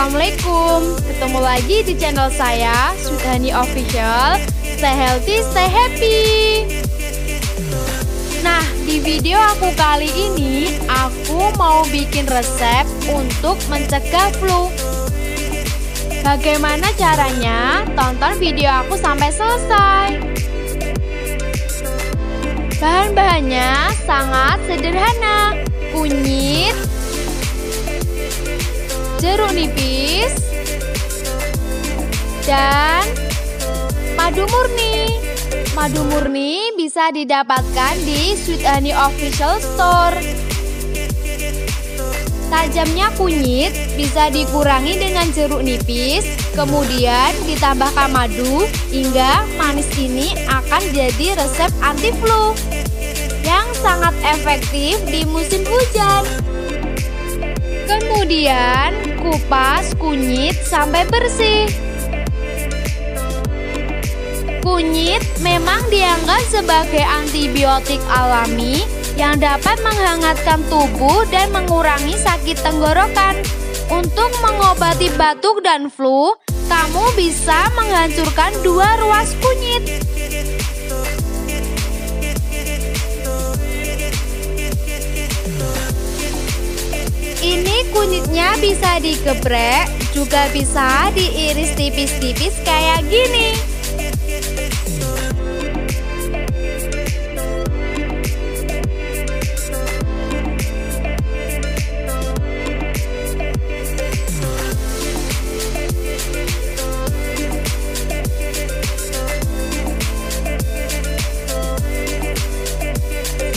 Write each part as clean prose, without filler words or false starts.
Assalamualaikum, ketemu lagi di channel saya, Sweet Honey Official. Stay healthy, stay happy. Nah, di video aku kali ini, aku mau bikin resep untuk mencegah flu. Bagaimana caranya? Tonton video aku sampai selesai. Bahan-bahannya sangat sederhana. Kunyit, jeruk nipis, dan madu murni. Madu murni bisa didapatkan di Sweet Honey Official Store. Tajamnya kunyit bisa dikurangi dengan jeruk nipis, kemudian ditambahkan madu hingga manis ini akan jadi resep anti flu yang sangat efektif di musim hujan. Kemudian kupas kunyit sampai bersih. Kunyit memang dianggap sebagai antibiotik alami yang dapat menghangatkan tubuh dan mengurangi sakit tenggorokan. Untuk mengobati batuk dan flu, kamu bisa menghancurkan 2 ruas kunyit. Ini kunyitnya bisa digeprek, juga bisa diiris tipis-tipis kayak gini.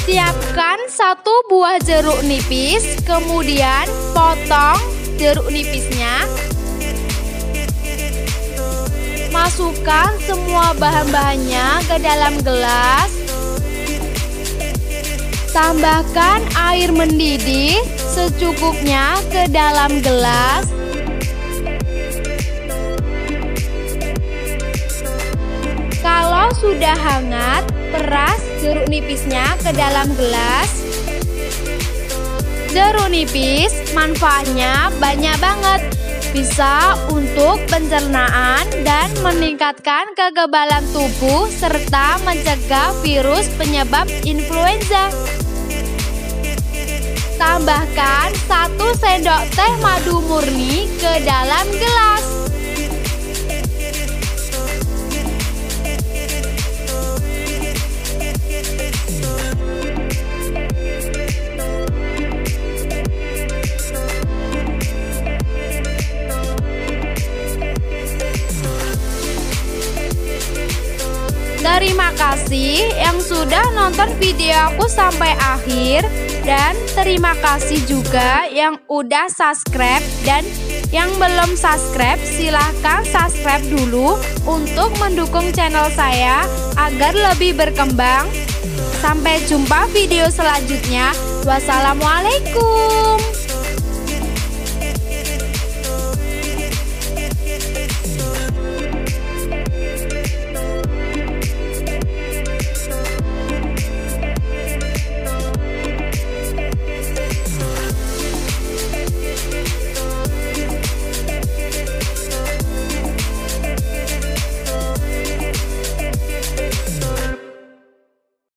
Siapkan 1 buah jeruk nipis, kemudian potong jeruk nipisnya. Masukkan semua bahan-bahannya ke dalam gelas. Tambahkan air mendidih secukupnya ke dalam gelas. Kalau sudah hangat, peras jeruk nipisnya ke dalam gelas. Jeruk nipis manfaatnya banyak banget. Bisa untuk pencernaan dan meningkatkan kekebalan tubuh serta mencegah virus penyebab influenza. Tambahkan 1 sendok teh madu murni ke dalam gelas. Terima kasih yang sudah nonton video aku sampai akhir, dan terima kasih juga yang udah subscribe, dan yang belum subscribe silahkan subscribe dulu untuk mendukung channel saya agar lebih berkembang. Sampai jumpa video selanjutnya. Wassalamualaikum.